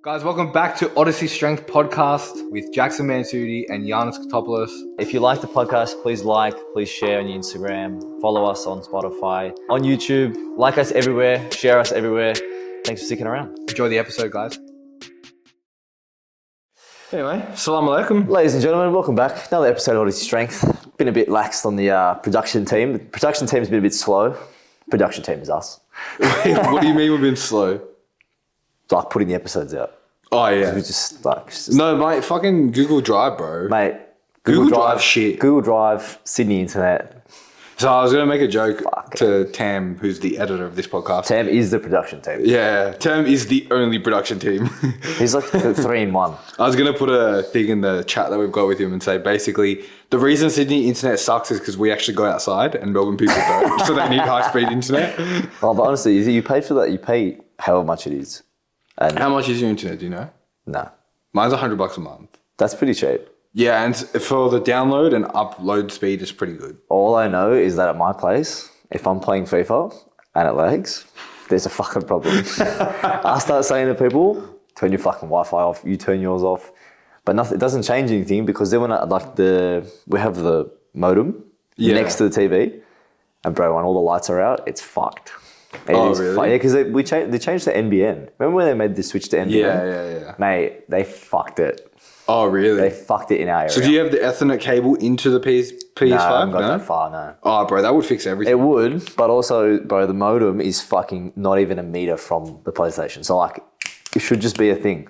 Guys, welcome back to Odyssey Strength Podcast with Jackson Mansuti and Giannis Kotopoulos. If you like the podcast, please please share on your Instagram, follow us on Spotify, on YouTube, like us everywhere, share us everywhere. Thanks for sticking around. Enjoy the episode, guys. Anyway, Assalamu alaikum. Ladies and gentlemen, welcome back. Another episode of Odyssey Strength. Been a bit lax on the production team. The production team's been a bit slow. Production team is us. Wait, what do you mean we've been slow? Like putting the episodes out. Oh, yeah. We just No, mate, fucking Google Drive, bro. Mate, Google Drive shit. Google Drive, Sydney Internet. So I was going to make a joke to Tam, who's the editor of this podcast. Tam is the production team. Yeah, Tam is the only production team. He's like the 3-in-1. I was going to put a thing in the chat that we've got with him and say, basically, the reason Sydney internet sucks is because we actually go outside and Melbourne people don't. So they need high-speed internet. Oh, but honestly, you pay for that. You pay however much it is. And How much is your internet, do you know? No. Mine's $100 a month. That's pretty cheap. Yeah, and for the download and upload speed, it's pretty good. All I know is that at my place, if I'm playing FIFA and it lags, there's a fucking problem. I start saying to people, turn your fucking Wi-Fi off, you turn yours off. But nothing, it doesn't change anything because then when we have the modem next to the TV, and bro, when all the lights are out, it's fucked. Really? Yeah, because they changed to NBN. Remember when they made the switch to NBN? Yeah. Mate, they fucked it. Oh, really? They fucked it in our area. So do you have the Ethernet cable into the PS5? No, I haven't got that far, no. Oh, bro, that would fix everything. It would, but also, bro, the modem is fucking not even a meter from the PlayStation. So, like, it should just be a thing.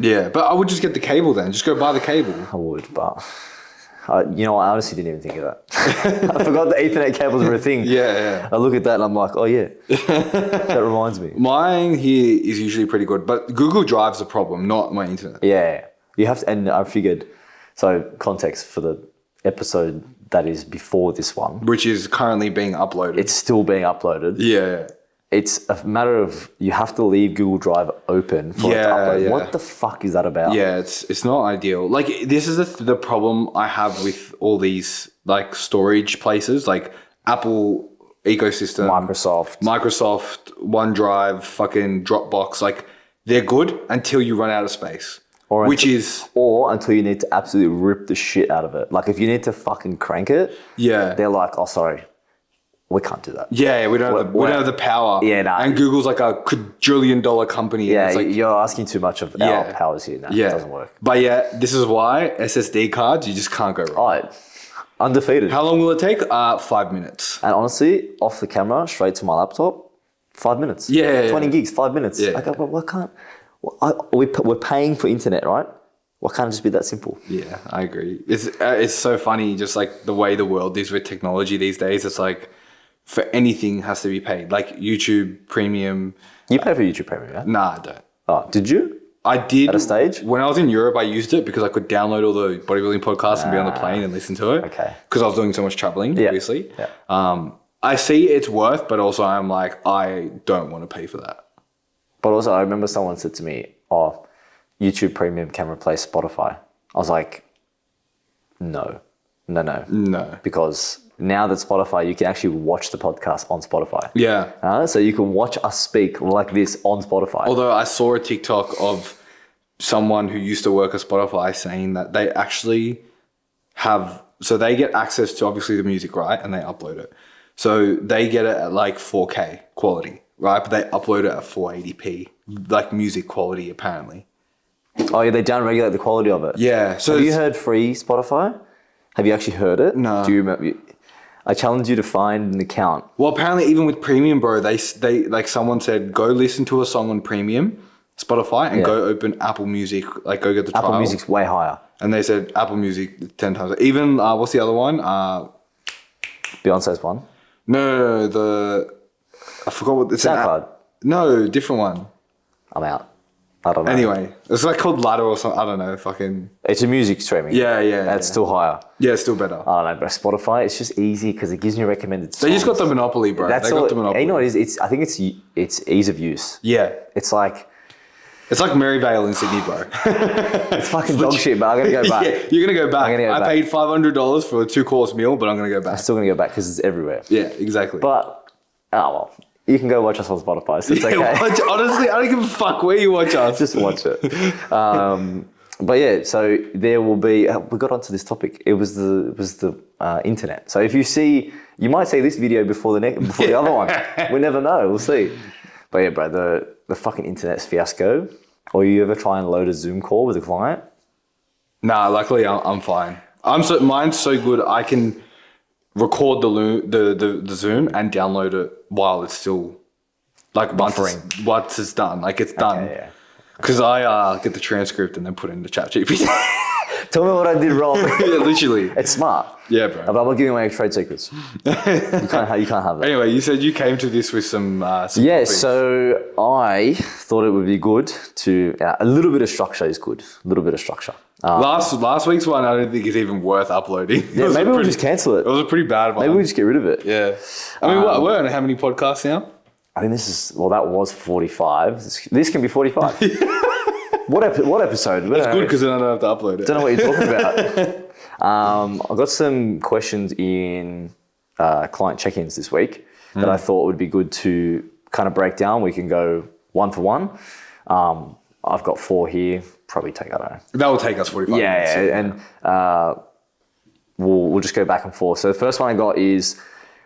Yeah, but I would just get the cable then. Just go buy the cable. I would, but... you know, I honestly didn't even think of that. I forgot the Ethernet cables were a thing. Yeah. I look at that and I'm like, oh, yeah. That reminds me. Mine here is usually pretty good, but Google Drive's the problem, not my internet. Yeah. You have to, and I figured, so context for the episode that is before this one. Which is currently being uploaded. It's still being uploaded. Yeah. It's a matter of you have to leave Google Drive open for it to upload. Yeah. What the fuck is that about? Yeah, it's not ideal. Like, this is the problem I have with all these, like, storage places, like Apple ecosystem. Microsoft, OneDrive, fucking Dropbox. Like, they're good until you run out of space. Or until you need to absolutely rip the shit out of it. Like, if you need to fucking crank it, they're like, oh, sorry. We can't do that. Yeah, we don't have the power. Yeah, no. And Google's like a quadrillion-dollar company. Yeah, it's like, you're asking too much of our powers here. No, it doesn't work. But yeah, this is why SSD cards, you just can't go wrong. Right. Undefeated. How long will it take? 5 minutes. And honestly, off the camera, straight to my laptop, 5 minutes. Yeah. 20 gigs, 5 minutes. Yeah. I go, well, what can't... We're paying for internet, right? Why can't it just be that simple? Yeah, I agree. It's so funny, just like the way the world is with technology these days. It's like... For anything has to be paid, like YouTube Premium. You pay for YouTube Premium, yeah? Nah, I don't. Oh, did you? I did. At a stage? When I was in Europe, I used it because I could download all the bodybuilding podcasts and be on the plane and listen to it. Okay. Because I was doing so much traveling, obviously. Yeah. I see it's worth, but also I'm like, I don't want to pay for that. But also, I remember someone said to me, oh, YouTube Premium can replace Spotify. I was like, no. Because... now that Spotify, you can actually watch the podcast on Spotify. Yeah. So you can watch us speak like this on Spotify. Although I saw a TikTok of someone who used to work at Spotify saying that they actually so they get access to obviously the music, right? And they upload it. So they get it at like 4K quality, right? But they upload it at 480p, like music quality apparently. Oh yeah, they downregulate the quality of it. Yeah. So have you heard free Spotify? Have you actually heard it? No. Do you remember? I challenge you to find an account. Well, apparently even with Premium, bro, they like someone said, go listen to a song on Premium, Spotify, and go open Apple Music, like go get the trial. Apple Music's way higher. And they said Apple Music 10 times. Even, what's the other one? Beyonce's one? No, I forgot what it's SoundCloud. No, different one. I'm out. I don't know. Anyway, it's like called Ladder or something. I don't know. Fucking. It's a music streaming. Yeah. That's still higher. Yeah, it's still better. I don't know, bro. Spotify, it's just easy because it gives me recommended songs. They just got the monopoly, bro. That's they got the monopoly. You know what it is? I think it's ease of use. Yeah. It's like Maryvale in Sydney, bro. It's fucking dog shit, but I'm going to go back. Yeah, you're going to go back. I paid $500 for a 2-course meal, but I'm going to go back. I'm still going to go back because it's everywhere. Yeah, exactly. But, oh well. You can go watch us on Spotify, so it's okay. Honestly, I don't give a fuck where you watch us. Just watch it. But yeah, so there will be. We got onto this topic. It was the internet. So if you see, you might see this video before the other one. We never know. We'll see. But yeah, bro, the fucking internet's fiasco. Or you ever try and load a Zoom call with a client? Nah, luckily I'm fine. Mine's so good I can record the Zoom and download it while it's still like buffering. Once it's done, like it's done. Okay, yeah. Because I get the transcript and then put it into ChatGPT. Tell me what I did wrong. Yeah, literally. It's smart. Yeah, bro. But I'm not giving away trade secrets. You can't have that. Anyway, you said you came to this with some yeah, topics. so I thought it would be good to... a little bit of structure is good. A little bit of structure. Last week's one, I don't think is even worth uploading. Yeah, maybe we'll just cancel it. It was a pretty bad one. Maybe we'll just get rid of it. Yeah. I mean, we're on how many podcasts now? I think that was 45. This can be 45. What episode? It's good because then I don't have to upload it. Don't know what you're talking about. I've got some questions in client check-ins this week that I thought would be good to kind of break down. We can go one for one. I've got 4 here. Probably take, I don't know. That will take us 45 minutes. Yeah, and we'll just go back and forth. So the first one I got is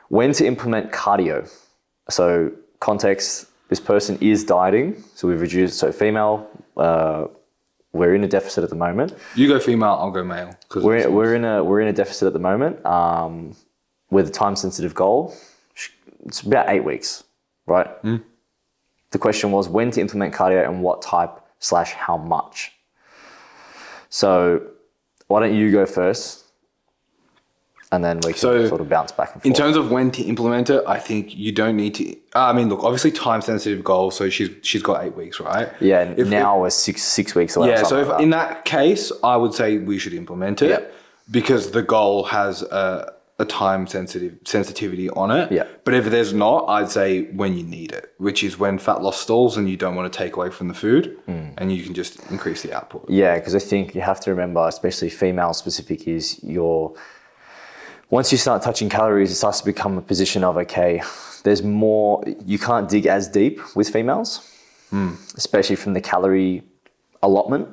when to implement cardio. So context, this person is dieting. So we've reduced, so female, we're in a deficit at the moment. You go female, I'll go male. We're in a deficit at the moment with a time-sensitive goal. It's about 8 weeks, right? Mm. The question was when to implement cardio and what type / how much. So why don't you go first? And then we can sort of bounce back and forth. In terms of when to implement it, I think you don't need to. I mean, look, obviously time-sensitive goal. So she's got 8 weeks, right? Yeah. Now we're six weeks away. Yeah. So in that case, I would say we should implement it because the goal has a time sensitivity on it. Yeah. But if there's not, I'd say when you need it, which is when fat loss stalls and you don't want to take away from the food, and you can just increase the output. Yeah, because I think you have to remember, especially female specific, is once you start touching calories, it starts to become a position of, okay, there's more, you can't dig as deep with females, especially from the calorie allotment.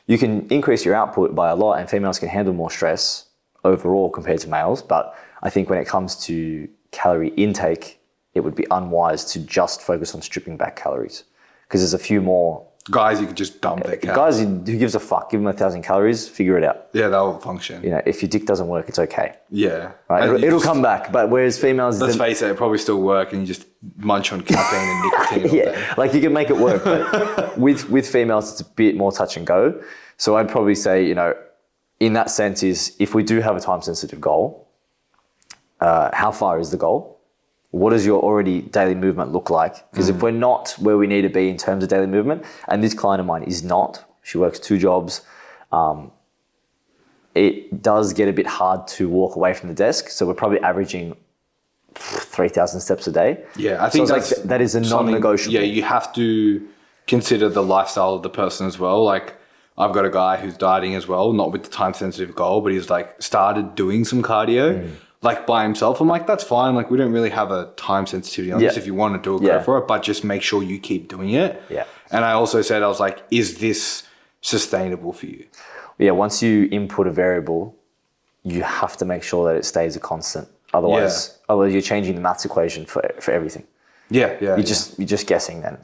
You can increase your output by a lot and females can handle more stress overall compared to males. But I think when it comes to calorie intake, it would be unwise to just focus on stripping back calories because there's a few more guys you could just dump their calories. Guys, who gives a fuck? Give them 1,000 calories, figure it out. Yeah, they'll function. You know, if your dick doesn't work, it's okay. Yeah. Right? It'll come back. But whereas females... Let's face it, it'll probably still work and you just munch on caffeine and nicotine all day. Like you can make it work. But with females, it's a bit more touch and go. So I'd probably say, you know, in that sense is if we do have a time-sensitive goal, how far is the goal? What does your already daily movement look like? Because if we're not where we need to be in terms of daily movement, and this client of mine is not, she works 2 jobs, it does get a bit hard to walk away from the desk. So we're probably averaging 3,000 steps a day. Yeah, I think so that is a non-negotiable. Yeah, you have to consider the lifestyle of the person as well. Like I've got a guy who's dieting as well, not with the time-sensitive goal, but he's like started doing some cardio. Like by himself. I'm like, that's fine. Like we don't really have a time sensitivity on this. If you want to do it, go for it. But just make sure you keep doing it. Yeah. And I also said, I was like, is this sustainable for you? Yeah, once you input a variable, you have to make sure that it stays a constant. Otherwise you're changing the maths equation for everything. Yeah. You're just guessing then.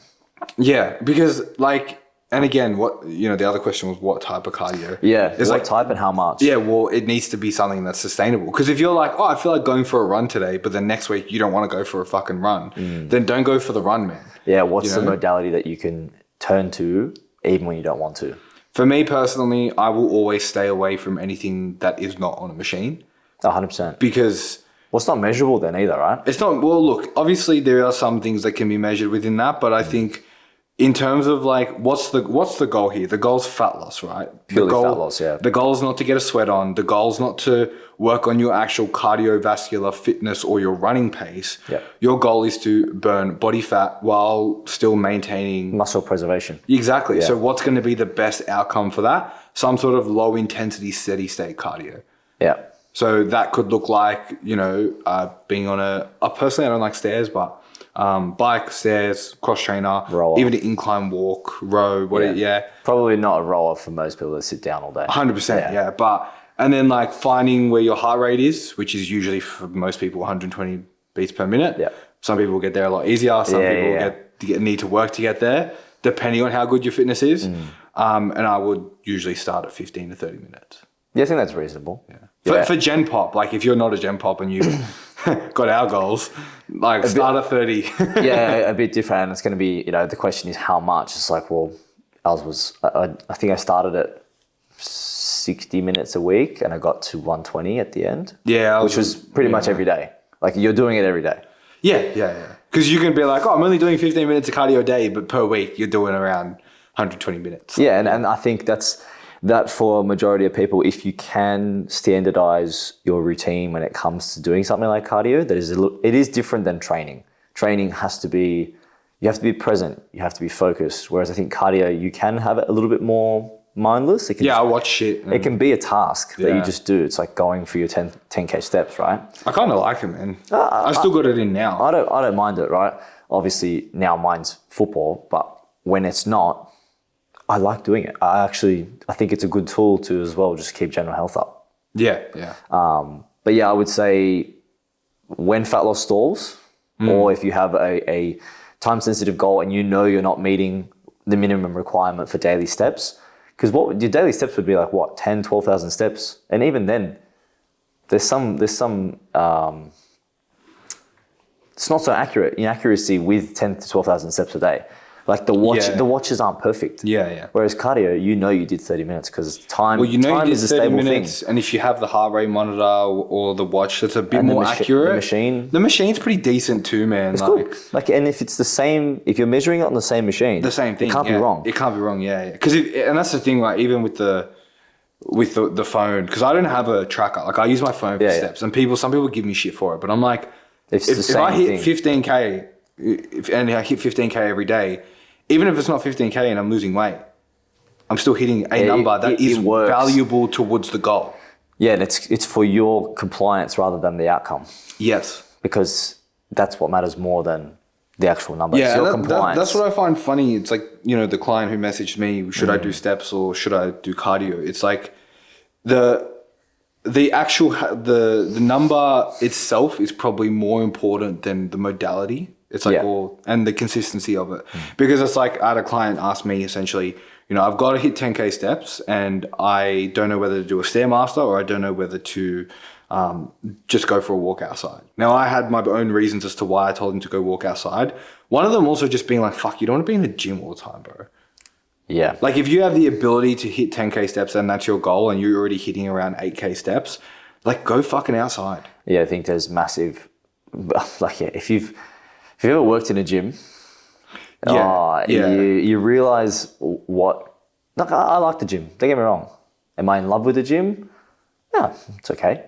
Yeah, because like, and again, the other question was what type of cardio? Yeah, it's what type and how much? Yeah, well, it needs to be something that's sustainable. Because if you're like, oh, I feel like going for a run today, but then next week you don't want to go for a fucking run, then don't go for the run, man. Yeah, what's the modality that you can turn to even when you don't want to? For me personally, I will always stay away from anything that is not on a machine. 100%. Because... well, it's not measurable then either, right? It's not, well, look, obviously there are some things that can be measured within that, but I think... in terms of like, what's the goal here? The goal's fat loss, right? Purely fat loss, yeah. The goal's not to get a sweat on. The goal's not to work on your actual cardiovascular fitness or your running pace. Yeah. Your goal is to burn body fat while still maintaining... muscle preservation. Exactly. Yeah. So what's going to be the best outcome for that? Some sort of low intensity, steady state cardio. Yeah. So that could look like, being on personally, I don't like stairs, but bike, stairs, cross trainer, Rower. even an incline walk, row, Probably not a rower for most people that sit down all day. 100%, yeah. But, and then like finding where your heart rate is, which is usually for most people 120 beats per minute. Yeah. Some people get there a lot easier. Some people need to work to get there, depending on how good your fitness is. And I would usually start at 15 to 30 minutes. Yeah, I think that's reasonable. For Gen Pop, like if you're not a Gen Pop and you've got our goals, like start at 30. Yeah, a bit different. And it's going to be, the question is how much. It's like, well, I think I started at 60 minutes a week and I got to 120 at the end. Yeah. Which was pretty much every day. Like you're doing it every day. Yeah. Because you can be like, I'm only doing 15 minutes of cardio a day, but per week you're doing around 120 minutes. Yeah, and I think that for a majority of people, if you can standardize your routine when it comes to doing something like cardio, it is different than training. Training you have to be present, you have to be focused. Whereas I think cardio, you can have it a little bit more mindless. I watch shit. It can be a task that you just do. It's like going for your 10K steps, right? I kind of like it, man. I still got it in now. I don't mind it, right? Obviously now mine's football, but when it's not, I like doing it. I think it's a good tool to as well just keep general health up. Yeah. But yeah, I would say when fat loss stalls, or if you have a time-sensitive goal and you're not meeting the minimum requirement for daily steps, because what your daily steps would be like, 10, 12,000 steps. And even then, there's some it's not so accurate, inaccuracy with 10 to 12,000 steps a day. Like the watches aren't perfect. Yeah. Whereas cardio, you did 30 minutes because time. Well, time you is did a 30 stable minutes, thing. and if you have the heart rate monitor or the watch, that's a bit And more accurate. The machine's pretty decent too, man. It's good. Like, and if it's the same, if you're measuring it on the same machine, the same thing, it can't be wrong. It can't be wrong, yeah. Because and that's the thing, like even with the phone, because I don't have a tracker. Like I use my phone for steps, and some people give me shit for it, but I'm like, if I hit 15K, and I hit 15K every day. Even if it's not 15K and I'm losing weight, I'm still hitting a number that is valuable towards the goal. Yeah, and it's for your compliance rather than the outcome. Yes. Because that's what matters more than the actual number. Yeah, it's your compliance. That's what I find funny. It's like, the client who messaged me, should I do steps or should I do cardio? It's like the actual, the number itself is probably more important than the modality. It's like, and the consistency of it. Because it's like, I had a client ask me essentially, I've got to hit 10K steps and I don't know whether to do a Stairmaster or I don't know whether to just go for a walk outside. Now, I had my own reasons as to why I told him to go walk outside. One of them also just being like, fuck, you don't want to be in the gym all the time, bro. Yeah. Like if you have the ability to hit 10K steps and that's your goal and you're already hitting around 8K steps, like go fucking outside. Yeah, I think there's massive, if you've ever worked in a gym, you realize what. Like I like the gym. Don't get me wrong. Am I in love with the gym? No, it's okay,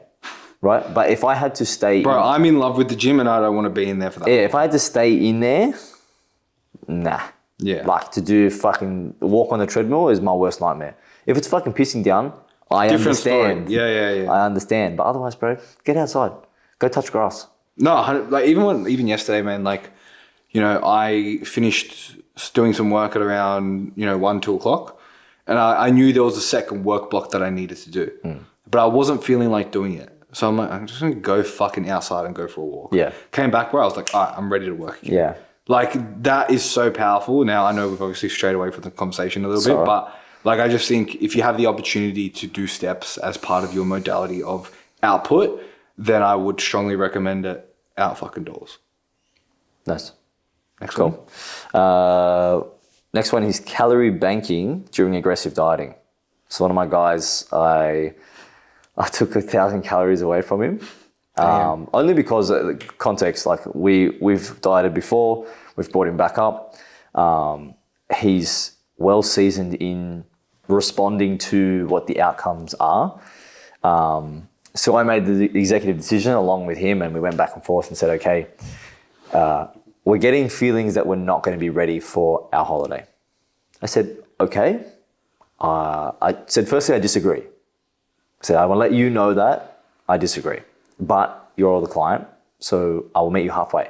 right? But if I had to stay, I'm in love with the gym and I don't want to be in there for that. Yeah, if I had to stay in there, nah. Yeah. Like to do fucking walk on the treadmill is my worst nightmare. If it's fucking pissing down, I understand. Story. Yeah. I understand. But otherwise, bro, get outside. Go touch grass. No, like even yesterday, man, like, I finished doing some work at around, 1, 2 o'clock and I knew there was a second work block that I needed to do, but I wasn't feeling like doing it. So I'm like, I'm just going to go fucking outside and go for a walk. Yeah. Came back where I was like, all right, I'm ready to work again. Yeah. Like that is so powerful. Now I know we've obviously strayed away from the conversation a little bit, but like, I just think if you have the opportunity to do steps as part of your modality of output, then I would strongly recommend it out fucking doors. Nice. Next one. Next one is calorie banking during aggressive dieting. So one of my guys, I took 1,000 calories away from him. Only because context, like we've dieted before, we've brought him back up. He's well seasoned in responding to what the outcomes are. So I made the executive decision along with him and we went back and forth and said, okay, we're getting feelings that we're not going to be ready for our holiday. I said, okay. I said, firstly, I disagree. I said, I want to let you know that I disagree, but you're all the client, so I will meet you halfway.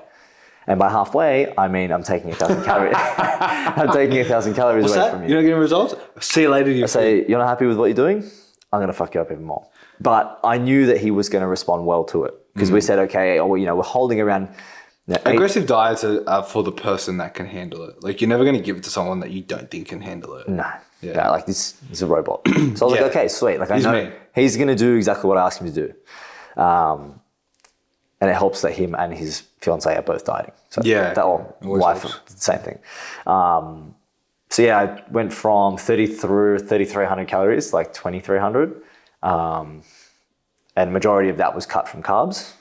And by halfway, I mean I'm taking 1,000 calories. I'm taking 1,000 calories What's away that? from you. You're not getting results? See you later. I say, you're not happy with what you're doing? I'm going to fuck you up even more. But I knew that he was going to respond well to it because we said, okay, we're holding around. Aggressive diets are for the person that can handle it. Like, you're never going to give it to someone that you don't think can handle it. No. Yeah. No, like this is a robot. So I was like, okay, sweet. Like I know he's going to do exactly what I asked him to do. And it helps that him and his fiance are both dieting. So that wife, same thing. So yeah, I went from 3,300 calories, like 2,300. And majority of that was cut from carbs.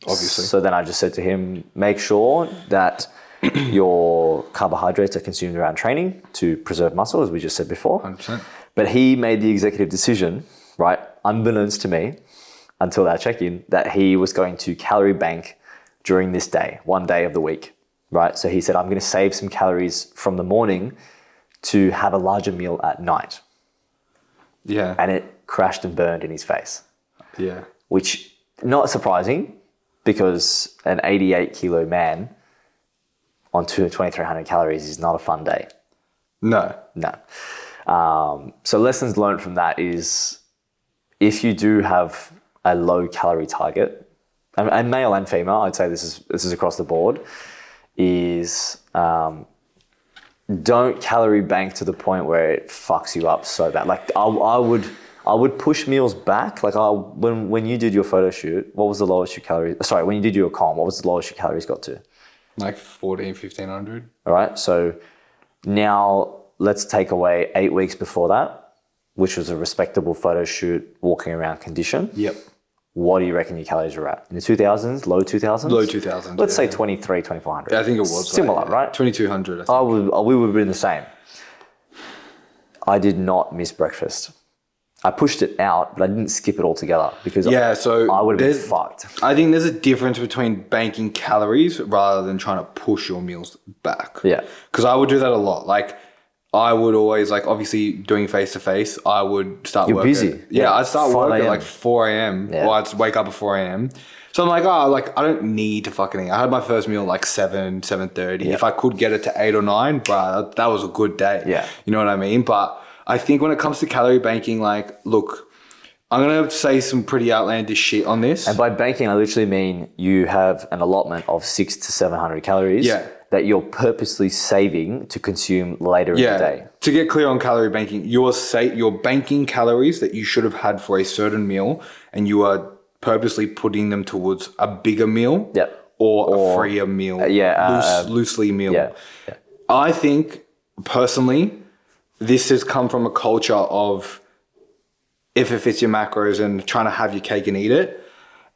Obviously. So then I just said to him, make sure that your carbohydrates are consumed around training to preserve muscle, as we just said before. 100%. But he made the executive decision, right, unbeknownst to me, until our check-in, that he was going to calorie bank during this day, one day of the week, right? So he said, I'm going to save some calories from the morning to have a larger meal at night. Yeah. And it crashed and burned in his face. Yeah. Which, not surprising, because an 88 kilo man on 2,300 calories is not a fun day. No. So lessons learned from that is if you do have a low calorie target, and male and female, I'd say this is across the board, is don't calorie bank to the point where it fucks you up so bad. Like I would push meals back. Like when you did your photo shoot, what was the lowest your calories? Sorry, when you did your comm, what was the lowest your calories got to? Like 1,500. All right. So now let's take away 8 weeks before that, which was a respectable photo shoot, walking around condition. Yep. What do you reckon your calories were at? In the 2000s, low 2000s? Low 2000s. Let's say 23, 2400. Yeah, I think it was. Similar, right? 2,200, I think. We would have been the same. I did not miss breakfast. I pushed it out, but I didn't skip it altogether because I would have been fucked. I think there's a difference between banking calories rather than trying to push your meals back. Yeah. Because I would do that a lot. Like, I would always, like, obviously doing face-to-face, I would start work. You're busy. I'd start work at like 4 a.m. Yeah. Or I'd wake up at 4 a.m. So I'm like, I don't need to fucking eat. I had my first meal like 7:30. Yeah. If I could get it to 8 or 9, bro, that was a good day. Yeah. You know what I mean? But I think when it comes to calorie banking, like, look, I'm going to say some pretty outlandish shit on this. And by banking, I literally mean you have an allotment of 600 to 700 calories that you're purposely saving to consume later in the day. To get clear on calorie banking, you're banking calories that you should have had for a certain meal, and you are purposely putting them towards a bigger meal or a freer meal, loosely meal. Yeah. I think, personally, this has come from a culture of if it fits your macros and trying to have your cake and eat it.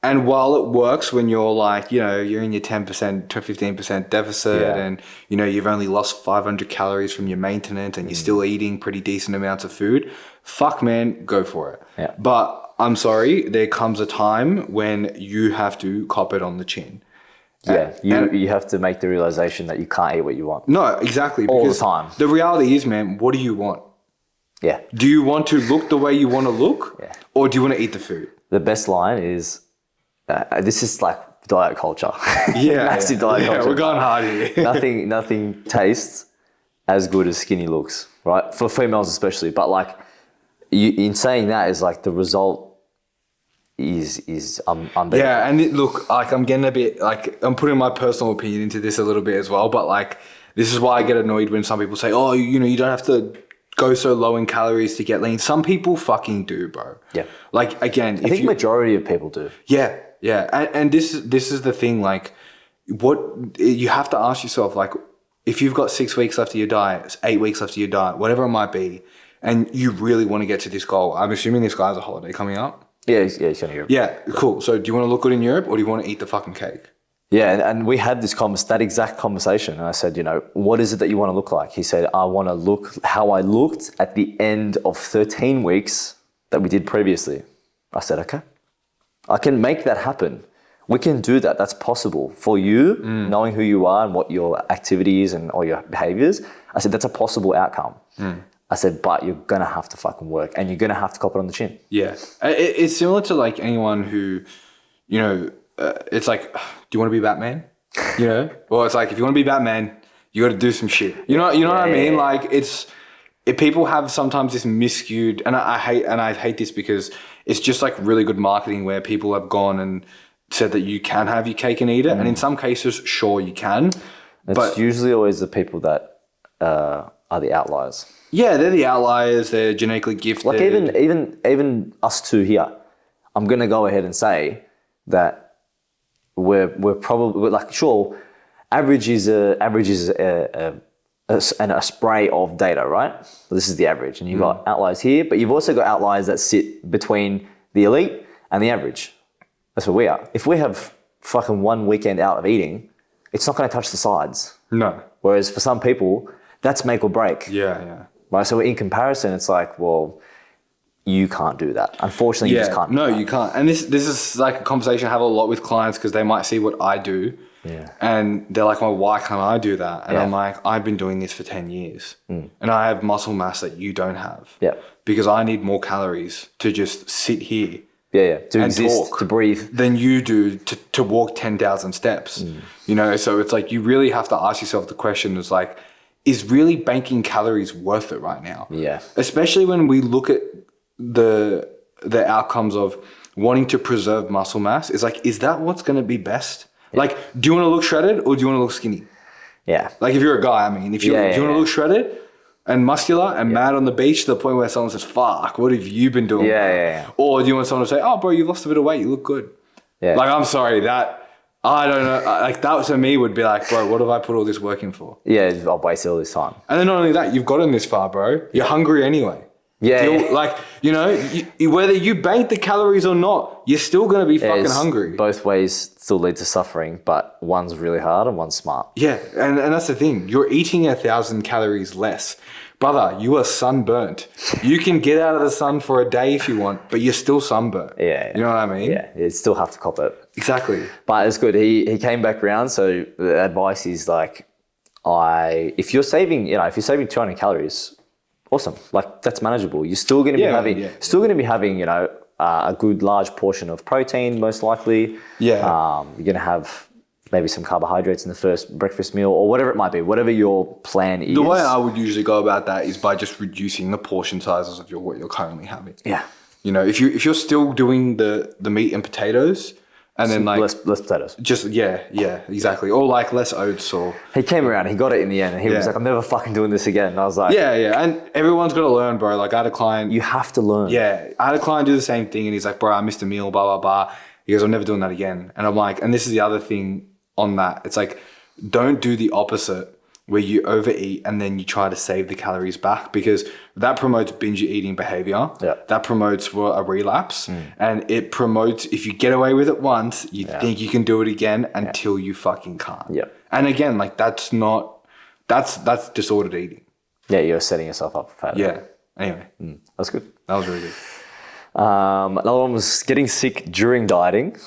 And while it works when you're like, you're in your 10% to 15% deficit and, you've only lost 500 calories from your maintenance and you're still eating pretty decent amounts of food, fuck, man, go for it. Yeah. But I'm sorry, there comes a time when you have to cop it on the chin. Yeah, you have to make the realization that you can't eat what you want. No, exactly. All the time. The reality is, man, what do you want? Yeah. Do you want to look the way you want to look? Yeah. Or do you want to eat the food? The best line is, this is like diet culture. Yeah. Massive diet culture. Yeah, we're going hard here. Nothing tastes as good as skinny looks, right? For females especially. But like, in saying that is like the result is unbeatable. Yeah, and look, like I'm getting a bit, like I'm putting my personal opinion into this a little bit as well, but like this is why I get annoyed when some people say, oh, you don't have to go so low in calories to get lean. Some people fucking do, bro. Yeah. Like, again, I think majority of people do. Yeah. And this is the thing, like, what you have to ask yourself, like, if you've got 6 weeks left of your diet, 8 weeks left of your diet, whatever it might be, and you really want to get to this goal, I'm assuming this guy has a holiday coming up. Yeah, he's going to Europe. Yeah, cool. So do you want to look good in Europe or do you want to eat the fucking cake? Yeah, and we had that exact conversation. And I said, what is it that you want to look like? He said, I want to look how I looked at the end of 13 weeks that we did previously. I said, okay, I can make that happen. We can do that. That's possible. For you, knowing who you are and what your activities and all your behaviors, I said, that's a possible outcome. I said, but you're going to have to fucking work and you're going to have to cop it on the chin. Yeah. It's similar to like anyone who, it's like, do you want to be Batman? You know? Well, it's like, if you want to be Batman, you got to do some shit. You know what I mean? Yeah. Like, if people have sometimes this miscued, and I hate this because it's just like really good marketing where people have gone and said that you can have your cake and eat it. And in some cases, sure, you can. It's usually always the people that are the outliers. Yeah, they're the outliers. They're genetically gifted. Like even us two here, I'm gonna go ahead and say that we're probably like, sure, average is a spray of data, right? This is the average, and you've got outliers here, but you've also got outliers that sit between the elite and the average. That's what we are. If we have fucking one weekend out of eating, it's not going to touch the sides. No. Whereas for some people, that's make or break. Yeah. Right. So in comparison, it's like, well, you can't do that. Unfortunately, you just can't. No, you can't. And this is like a conversation I have a lot with clients because they might see what I do. Yeah. And they're like, well, why can't I do that? And I'm like, I've been doing this for 10 years. And I have muscle mass that you don't have. Yeah. Because I need more calories to just sit here. Yeah. To and exist, talk to breathe. than you do to walk 10,000 steps. You know, so it's like you really have to ask yourself the question is like, is really banking calories worth it right now? Yeah. Especially when we look at the outcomes of wanting to preserve muscle mass. It's like, is that what's going to be best? Yeah. Like, do you want to look shredded or do you want to look skinny? Yeah. Like if you're a guy, I mean, if you do you want to look shredded and muscular and mad on the beach to the point where someone says, fuck, what have you been doing? Yeah. Or do you want someone to say, oh, bro, you've lost a bit of weight. You look good. Yeah. Like, I'm sorry, I don't know. Like, that to me would be like, bro, what have I put all this work in for? Yeah, I've wasted all this time. And then not only that, you've gotten this far, bro. You're hungry anyway. Yeah. Like, you know, whether you bank the calories or not, you're still going to be fucking hungry. Both ways still lead to suffering, but one's really hard and one's smart. Yeah, and that's the thing. You're eating 1,000 calories less. Brother, you are sunburnt. You can get out of the sun for a day if you want, but you're still sunburnt. Yeah. You know what I mean? Yeah, you still have to cop it. Exactly. But it's good. He came back around, so the advice is like, if you're saving 200 calories, awesome. Like, that's manageable. You're still going to be having, a good large portion of protein, most likely. Yeah. You're going to have maybe some carbohydrates in the first breakfast meal or whatever it might be, whatever your plan is. The way I would usually go about that is by just reducing the portion sizes of what you're currently having. Yeah. You know, if you're still doing the meat and potatoes, and then like less potatoes. Just exactly. Or like less oats or. He came around. He got it in the end, and he was like, "I'm never fucking doing this again." And I was like, Yeah. And everyone's got to learn, bro. Like I had a client. You have to learn. Yeah, I had a client do the same thing, and he's like, "Bro, I missed a meal, blah blah blah." He goes, "I'm never doing that again." And I'm like, and this is the other thing on that. It's like, don't do the opposite where you overeat and then you try to save the calories back, because that promotes binge eating behavior. Yeah. That promotes a relapse, and it promotes, if you get away with it once, you think you can do it again until you fucking can't. Yeah. And again, like that's disordered eating. Yeah, you're setting yourself up for failure. Yeah. Anyway. That's good. That was really good. Another one was getting sick during dieting,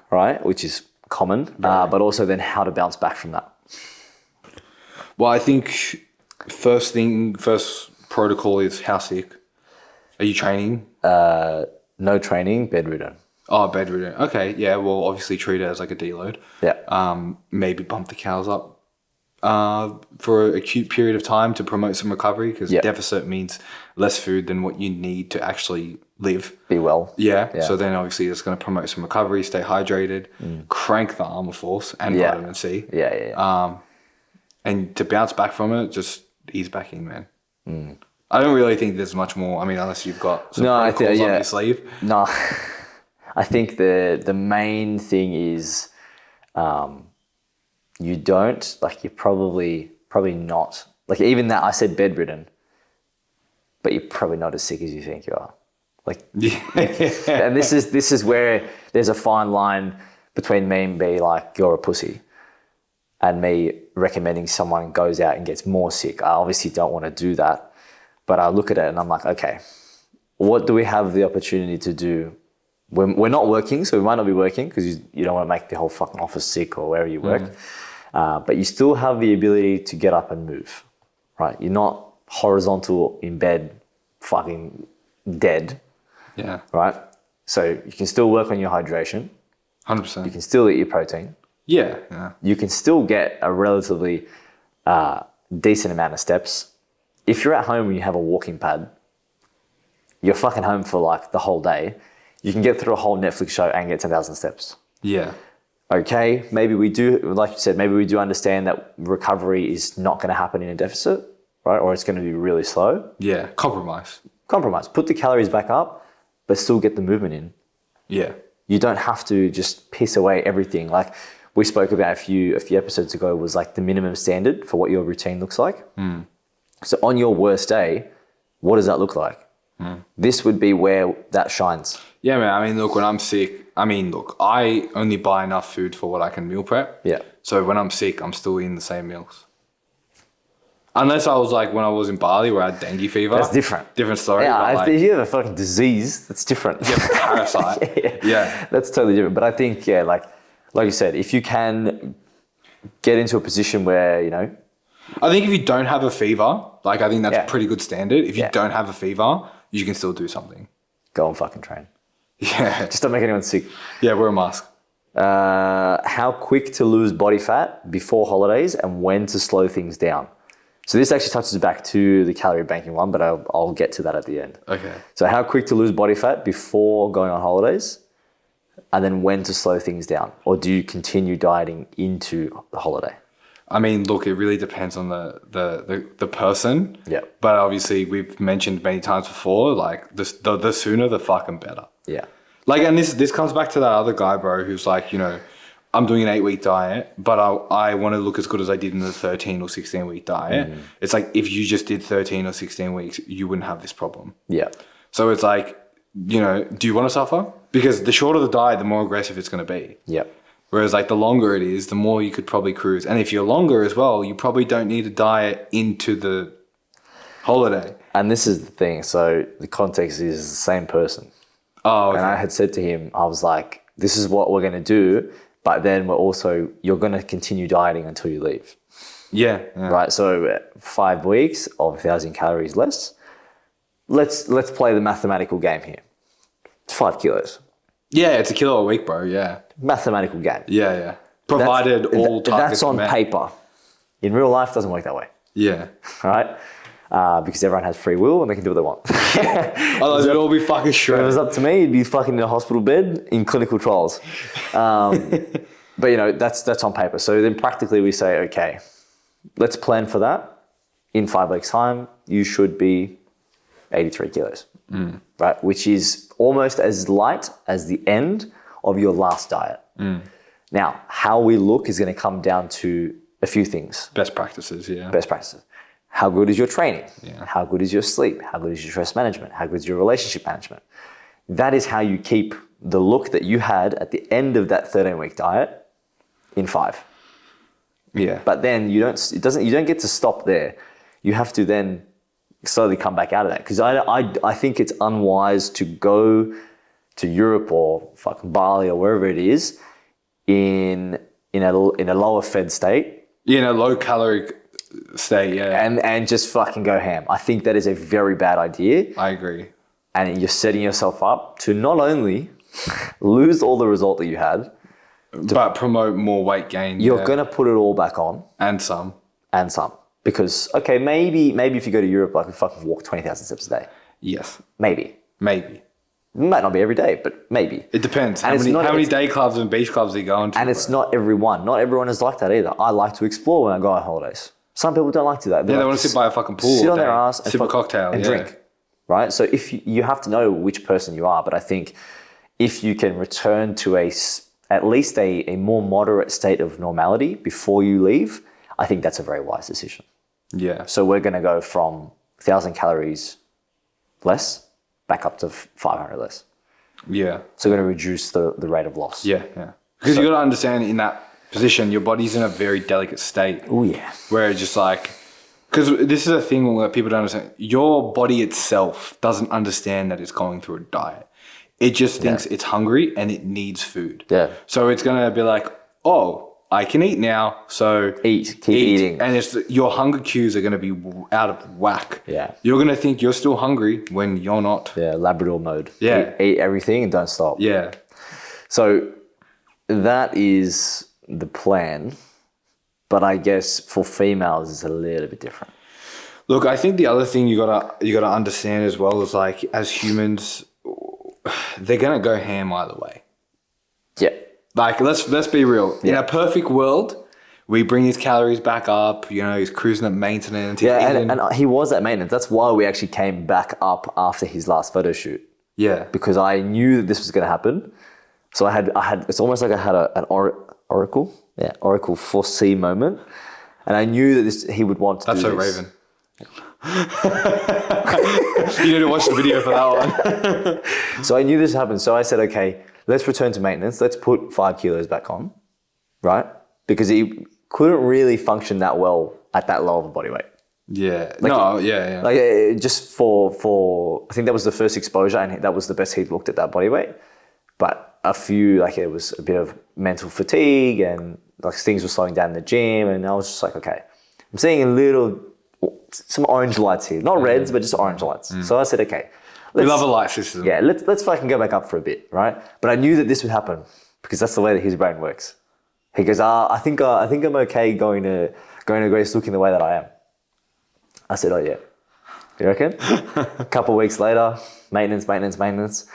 right? Which is common, but also then how to bounce back from that. Well, I think first protocol is how sick. Are you training? No training, bedridden. Oh, bedridden. Okay, yeah. Well, obviously treat it as like a deload. Yeah. Maybe bump the cows up for an acute period of time to promote some recovery, because deficit means less food than what you need to actually live. Be well. Yeah. So then obviously it's going to promote some recovery, stay hydrated, crank the armor force and vitamin C. Yeah. And to bounce back from it, just ease back in, man. I don't really think there's much more. I mean, unless you've got some protocols up your sleeve. No, I think the main thing is you don't, like, you're probably not, like, even that I said bedridden, but you're probably not as sick as you think you are. Like, and this is where there's a fine line between me and being like, you're a pussy, and me recommending someone goes out and gets more sick. I obviously don't want to do that, but I look at it and I'm like, okay, what do we have the opportunity to do? We're not working, so we might not be working because you don't want to make the whole fucking office sick or wherever you work, but you still have the ability to get up and move, right? You're not horizontal in bed, fucking dead. Yeah. Right? So you can still work on your hydration. 100%. You can still eat your protein. Yeah. Yeah. You can still get a relatively decent amount of steps. If you're at home and you have a walking pad, you're fucking home for like the whole day. You can get through a whole Netflix show and get 10,000 steps. Yeah. Okay, maybe we do, like you said, maybe we do understand that recovery is not going to happen in a deficit, right? Or it's going to be really slow. Yeah. Compromise. Put the calories back up, but still get the movement in. Yeah. You don't have to just piss away everything. Like we spoke about a few episodes ago was like the minimum standard for what your routine looks like. So on your worst day, what does that look like? This would be where that shines. Yeah, man. I mean, look, when I'm sick, I only buy enough food for what I can meal prep. Yeah. So when I'm sick, I'm still eating the same meals. Unless I was like when I was in Bali where I had dengue fever. That's different. Different story. Yeah, if you have a fucking disease, that's different. You have a parasite. Yeah. That's totally different. But I think, yeah, like you said, if you can get into a position where, you know. I think if you don't have a fever, like I think that's a pretty good standard. If you Yeah. don't have a fever, you can still do something. Go and fucking train. Yeah. Just don't make anyone sick. Yeah, wear a mask. How quick to lose body fat before holidays and when to slow things down. So this actually touches back to the calorie banking one, but I'll get to that at the end. Okay. So how quick to lose body fat before going on holidays and then when to slow things down? Or do you continue dieting into the holiday? I mean, look, it really depends on the person. Yeah. But obviously, we've mentioned many times before, like the sooner the fucking better. Yeah. Like, and this comes back to that other guy, bro, who's like, you know, I'm doing an 8-week diet, but I want to look as good as I did in the 13 or 16-week diet. It's like if you just did 13 or 16 weeks, you wouldn't have this problem. Yeah. So it's like, you know, do you want to suffer? Because the shorter the diet, the more aggressive it's going to be. Yeah. Whereas like the longer it is, the more you could probably cruise. And if you're longer as well, you probably don't need a diet into the holiday. And this is the thing. So the context is the same person. Oh, okay. And I had said to him, I was like, this is what we're going to do. But then you're going to continue dieting until you leave. Yeah. Right. So 5 weeks of 1,000 calories less. Let's play the mathematical game here. It's 5 kilos. Yeah, it's a kilo a week, bro. Yeah. Mathematical game. Yeah. Provided all targets that's on are met. paper. In real life, it doesn't work that way. Yeah. Right? Because everyone has free will and they can do what they want. Otherwise, it'd all be fucking If it shredded. was up to me, it'd be fucking in a hospital bed in clinical trials. But you know, that's on paper. So then practically we say, okay, let's plan for that. In 5 weeks' time, you should be 83 kilos, right? Which is almost as light as the end of your last diet. Now, how we look is going to come down to a few things. Best practices, yeah. Best practices. How good is your training? Yeah. How good is your sleep? How good is your stress management? How good is your relationship management? That is how you keep the look that you had at the end of that 13-week diet in 5. Yeah. But then you don't get to stop there. You have to then slowly come back out of that. Because I think it's unwise to go to Europe or fucking Bali or wherever it is in a lower fed state. Yeah, in a low calorie state, yeah. And just fucking go ham. I think that is a very bad idea. I agree. And you're setting yourself up to not only lose all the result that you had, but promote more weight gain. you're going to put it all back on. And some. And some. Because, okay, maybe if you go to Europe, I could fucking walk 20,000 steps a day. Yes. Maybe. Maybe. It might not be every day, but maybe. It depends. And How many day clubs and beach clubs are you going to? And it's not everyone. Not everyone is like that either. I like to explore when I go on holidays. Some people don't like to do that. Yeah, they want to sit by a fucking pool. Sit all on their day, ass and sip a cocktail and drink. Right? So if you have to know which person you are, but I think if you can return to at least a more moderate state of normality before you leave, I think that's a very wise decision. Yeah. So we're going to go from 1,000 calories less back up to 500 less. Yeah. So we're going to reduce the rate of loss. Yeah. Because you got to understand in that position, your body's in a very delicate state. Oh, yeah. Where it's just like, because this is a thing that people don't understand. Your body itself doesn't understand that it's going through a diet. It just thinks it's hungry and it needs food. Yeah. So it's going to be like, oh, I can eat now, so Keep eating. And your hunger cues are going to be out of whack. Yeah. You're going to think you're still hungry when you're not. Yeah, Labrador mode. Yeah. Eat everything and don't stop. Yeah. So that is the plan, but I guess for females it's a little bit different. Look, I think the other thing you gotta understand as well is like as humans, they're gonna go ham either way. Yeah. Like let's be real. In Yeah. a perfect world, we bring his calories back up. You know, he's cruising at maintenance. Yeah, and he was at maintenance. That's why we actually came back up after his last photo shoot. Yeah. Because I knew that this was going to happen. So I had. It's almost like I had an oracle. Yeah, oracle foresee moment, and I knew that he would want to. That's do so this. Raven. You need to watch the video for that one. So I knew this happened. So I said, okay, let's return to maintenance. Let's put 5 kilos back on, right? Because he couldn't really function that well at that low of a body weight. Yeah. Yeah. Like just for I think that was the first exposure, and that was the best he'd looked at that body weight. But it was a bit of mental fatigue, and like things were slowing down in the gym, and I was just like, okay, I'm seeing some orange lights here, not reds, but just orange lights. So I said, okay, We love a light system. Yeah, let's fucking go back up for a bit, right? But I knew that this would happen because that's the way that his brain works. He goes, I think I'm okay going to Greece looking the way that I am. I said, oh yeah. You reckon? A couple of weeks later, maintenance.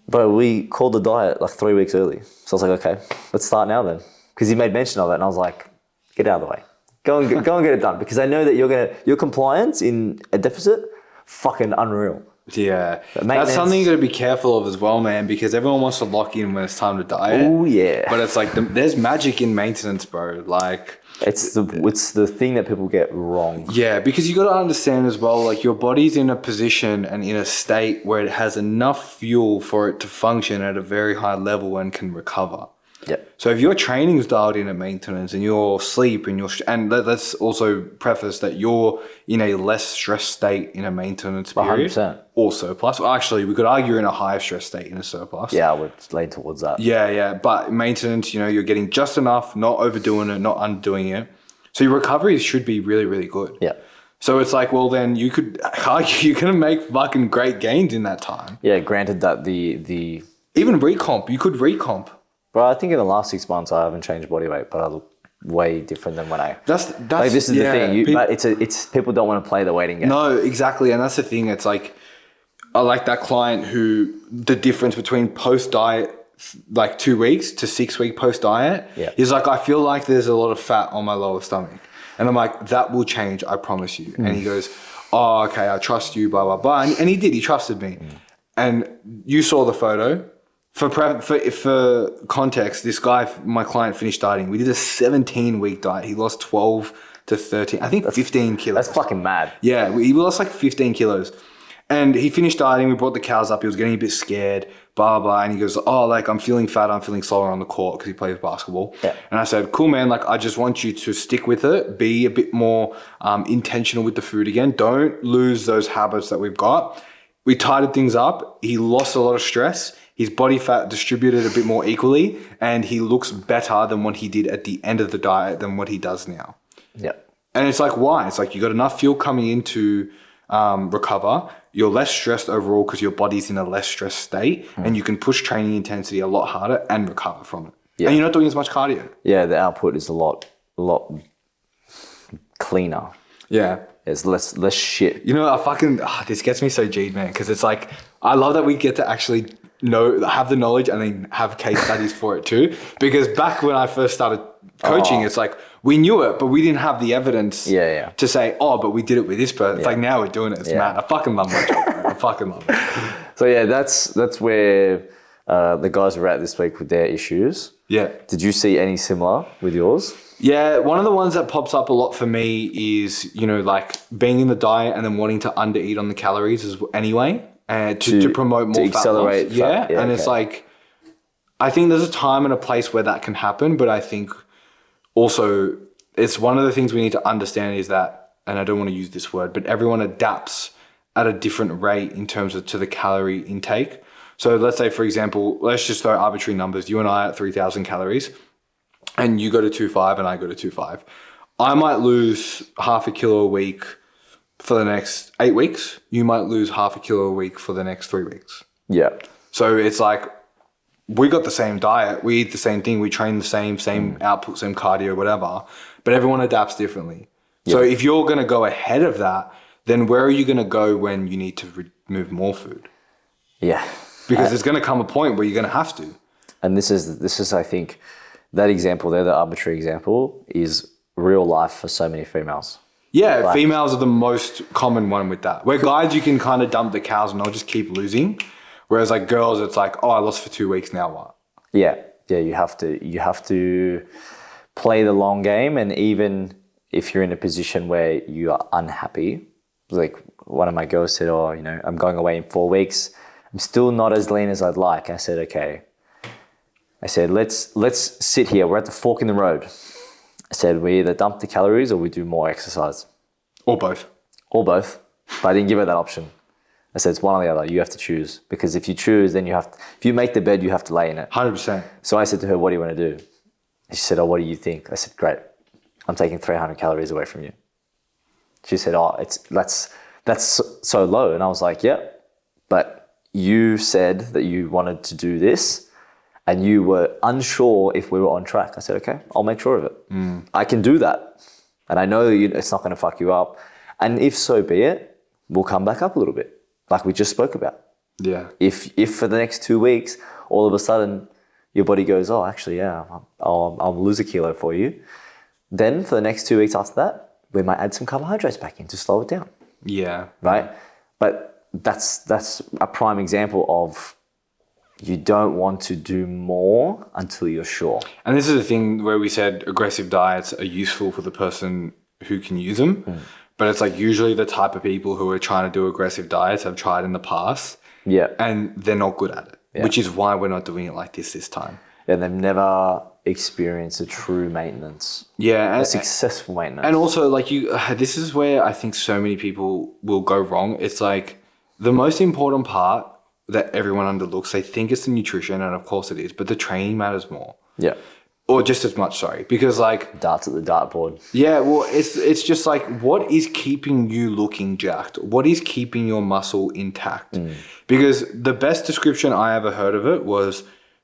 But we called the diet like 3 weeks early. So I was like, okay, let's start now then. Because he made mention of it, and I was like, get out of the way. Go and get it done. Because I know that your compliance in a deficit, fucking unreal. Yeah, that's something you got to be careful of as well, man, because everyone wants to lock in when it's time to diet. Oh yeah. But it's like there's magic in maintenance, bro. Like it's the thing that people get wrong. Yeah, because you got to understand as well, like your body's in a position and in a state where it has enough fuel for it to function at a very high level and can recover. Yep. So if your training's dialed in at maintenance and your sleep and let's also preface that you're in a less stress state in a maintenance period 100%. or surplus. Well, actually, we could argue you're in a higher stress state in a surplus. Yeah, I would lean towards that. Yeah. But maintenance, you're getting just enough, not overdoing it, not undoing it. So your recovery should be really, really good. Yeah. So it's like, well, then you could argue you're going to make fucking great gains in that time. Yeah, granted that the Even recomp, you could recomp. Bro, I think in the last 6 months I haven't changed body weight, but I look way different than when I. That's like this is the thing. But it's people don't want to play the waiting game. No, exactly, and that's the thing. It's like I like that client who the difference between post diet, like 2 weeks to 6 week post diet. Yeah. He's like, I feel like there's a lot of fat on my lower stomach, and I'm like, that will change, I promise you. And he goes, oh, okay, I trust you, blah blah blah, and he did. He trusted me, and you saw the photo. For context, this guy, my client, finished dieting. We did a 17-week diet. He lost 12 to 13, I think 15 kilos. That's fucking mad. Yeah, he lost like 15 kilos. And he finished dieting. We brought the cows up. He was getting a bit scared, blah, blah, blah. And he goes, oh, like, I'm feeling fat. I'm feeling slower on the court because he plays basketball. Yeah. And I said, cool, man. Like, I just want you to stick with it. Be a bit more intentional with the food again. Don't lose those habits that we've got. We tidied things up. He lost a lot of stress. His body fat distributed a bit more equally, and he looks better than what he did at the end of the diet than what he does now. Yeah. And it's like, why? It's like you got enough fuel coming in to recover. You're less stressed overall because your body's in a less stressed state, and you can push training intensity a lot harder and recover from it. Yeah. And you're not doing as much cardio. Yeah, the output is a lot cleaner. Yeah. There's less shit. This gets me so G'd, man, because it's like, I love that we get to actually have the knowledge and then have case studies for it too. Because back when I first started coaching, it's like, we knew it, but we didn't have the evidence to say, oh, but we did it with this person. It's like, now we're doing it. It's mad. I fucking love my job, man. I fucking love it. So yeah, that's where the guys were at this week with their issues. Yeah. Did you see any similar with yours? Yeah, one of the ones that pops up a lot for me is, like being in the diet and then wanting to undereat on the calories anyway, to promote more fat accelerate loss. fat. Yeah, and okay. it's like, I think there's a time and a place where that can happen, but I think also it's one of the things we need to understand is that, and I don't want to use this word, but everyone adapts at a different rate in terms of to the calorie intake. So let's say, for example, let's just throw arbitrary numbers. You and I are at 3,000 calories. And you go to 2.5 and I go to 2.5. I might lose half a kilo a week for the next 8 weeks. You might lose half a kilo a week for the next 3 weeks. Yeah. So it's like, we got the same diet, we eat the same thing, we train the same output, same cardio, whatever, but everyone adapts differently. So if you're going to go ahead of that, then where are you going to go when you need to remove more food? Yeah. Because there's going to come a point where you're going to have to. And this is, I think, that example there, the arbitrary example, is real life for so many females. Yeah, Like, females are the most common one with that. Where guys, you can kind of dump the cows and they'll just keep losing. Whereas like girls, it's like, oh, I lost for 2 weeks, now what? Yeah, you have to play the long game, and even if you're in a position where you are unhappy, like one of my girls said, oh, I'm going away in 4 weeks. I'm still not as lean as I'd like. I said, okay. I said, let's sit here. We're at the fork in the road. I said, we either dump the calories or we do more exercise. Or both. Or both. But I didn't give her that option. I said, it's one or the other. You have to choose. Because if you choose, then if you make the bed, you have to lay in it. 100%. So I said to her, what do you want to do? She said, oh, what do you think? I said, great. I'm taking 300 calories away from you. She said, oh, that's so low. And I was like, yeah, but you said that you wanted to do this and you were unsure if we were on track. I said, okay, I'll make sure of it. I can do that. And I know it's not going to fuck you up. And if so be it, we'll come back up a little bit, like we just spoke about. Yeah. If for the next 2 weeks, all of a sudden your body goes, oh, actually, yeah, I'll lose a kilo for you. Then for the next 2 weeks after that, we might add some carbohydrates back in to slow it down. Yeah. Right? But that's a prime example of you don't want to do more until you're sure. And this is the thing where we said aggressive diets are useful for the person who can use them. But it's like usually the type of people who are trying to do aggressive diets have tried in the past. Yeah. And they're not good at it, which is why we're not doing it like this time. And they've never experienced a true maintenance. Yeah. A successful maintenance. And also like this is where I think so many people will go wrong. It's like the most important part that everyone underlooks, they think it's the nutrition, and of course it is, but the training matters more. Yeah. Or just as much, sorry. Because like... darts at the dartboard. Yeah, well, it's just like, what is keeping you looking jacked? What is keeping your muscle intact? Because the best description I ever heard of it was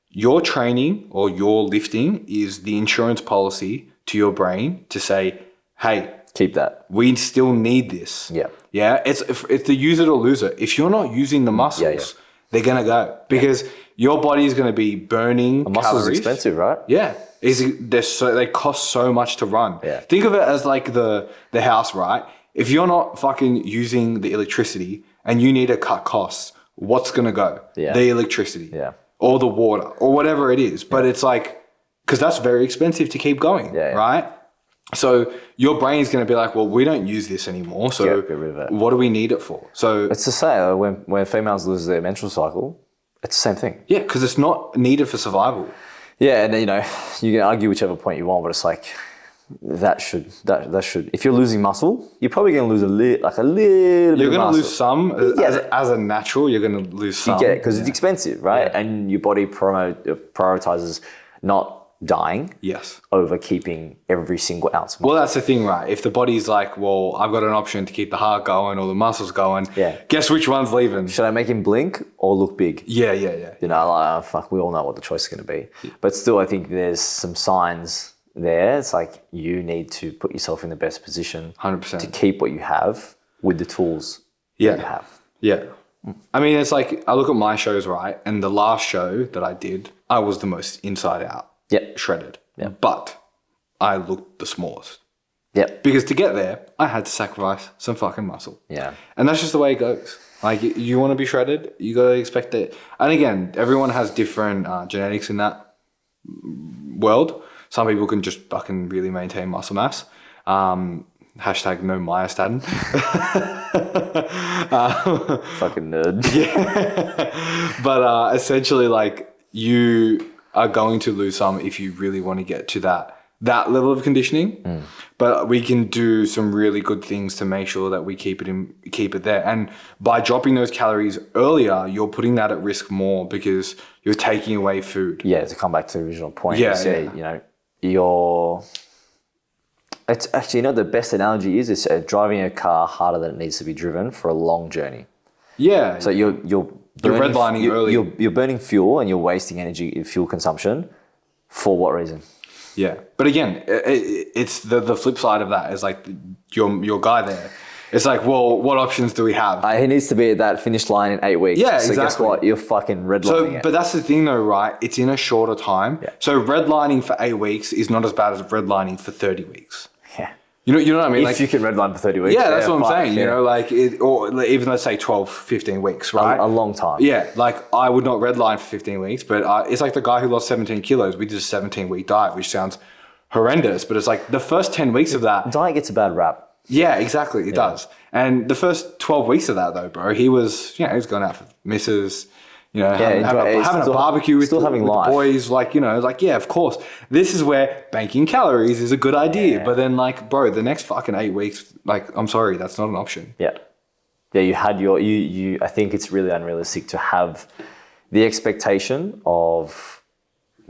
your training or your lifting is the insurance policy to your brain to say, hey... keep that. We still need this. Yeah. Yeah, it's the use it or lose it. If you're not using the muscles... they're going to go because your body is going to be burning a muscle calories. Is expensive, right? Yeah. They cost so much to run. Yeah. Think of it as like the house, right? If you're not fucking using the electricity and you need to cut costs, what's going to go? Yeah. The electricity. Yeah. Or the water or whatever it is. But it's like, because that's very expensive to keep going, right? So your brain's going to be like, well, we don't use this anymore. So get rid of it. What do we need it for? So it's the same when females lose their menstrual cycle. It's the same thing. Yeah, because it's not needed for survival. Yeah, and you can argue whichever point you want, but it's like that should. If you're losing muscle, you're probably going to lose a little bit. You're going to muscle. lose some as a natural. You're going to lose some. You get it because it's expensive, right? Yeah. And your body prioritizes not dying over keeping every single ounce of muscle. Well, that's the thing, right? If the body's like, well, I've got an option to keep the heart going or the muscles going, guess which one's leaving? Should I make him blink or look big? Yeah. Fuck, we all know what the choice is going to be. Yeah. But still, I think there's some signs there. It's like you need to put yourself in the best position 100% to keep what you have with the tools that you have. Yeah. I mean, it's like, I look at my shows, right? And the last show that I did, I was the most inside out. Shredded. But I looked the smallest. Because to get there, I had to sacrifice some fucking muscle. And that's just the way it goes. Like, you want to be shredded, you got to expect it. And again, everyone has different genetics in that world. Some people can just fucking really maintain muscle mass. Hashtag no myostatin. Fucking nerd. But essentially, like, you are going to lose some if you really want to get to that level of conditioning. But we can do some really good things to make sure that we keep it there. And by dropping those calories earlier, you're putting that at risk more because you're taking away food. Yeah, to come back to the original point. It's actually, the best analogy is driving a car harder than it needs to be driven for a long journey. Yeah. So you're You're redlining early. You're burning fuel and you're wasting energy, fuel consumption. For what reason? Yeah, but again, it's the flip side of that is like your guy there. It's like, well, what options do we have? He needs to be at that finish line in 8 weeks. Yeah, so exactly. guess what? You're fucking redlining it. But that's the thing though, right? It's in a shorter time. Yeah. So redlining for 8 weeks is not as bad as redlining for 30 weeks. Yeah. You know what I mean? If you can redline for 30 weeks. Yeah, that's what I'm saying. Yeah. You know, like or even let's say 12, 15 weeks, right? A long time. Yeah, like I would not redline for 15 weeks, but it's like the guy who lost 17 kilos. We did a 17-week diet, which sounds horrendous, but it's like the first 10 weeks of that. Diet gets a bad rap. Yeah, exactly. It does. And the first 12 weeks of that though, bro, he was going out for misses, having a barbecue with the boys, like, yeah, of course. This is where banking calories is a good idea. Yeah. But then like, bro, the next fucking 8 weeks, like, I'm sorry, that's not an option. Yeah. Yeah, you had I think it's really unrealistic to have the expectation of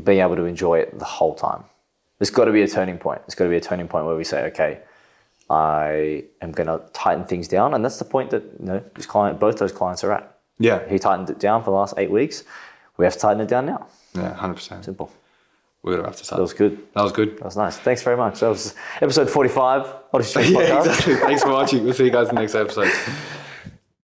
being able to enjoy it the whole time. There's got to be a turning point. There's got to be a turning point where we say, okay, I am going to tighten things down. And that's the point that both those clients are at. Yeah. He tightened it down for the last 8 weeks. We have to tighten it down now. Yeah, 100%. Simple. We're going to have to start. That was good. That was nice. Thanks very much. That was episode 45. What did you think? Yeah, exactly. Thanks for watching. We'll see you guys in the next episode.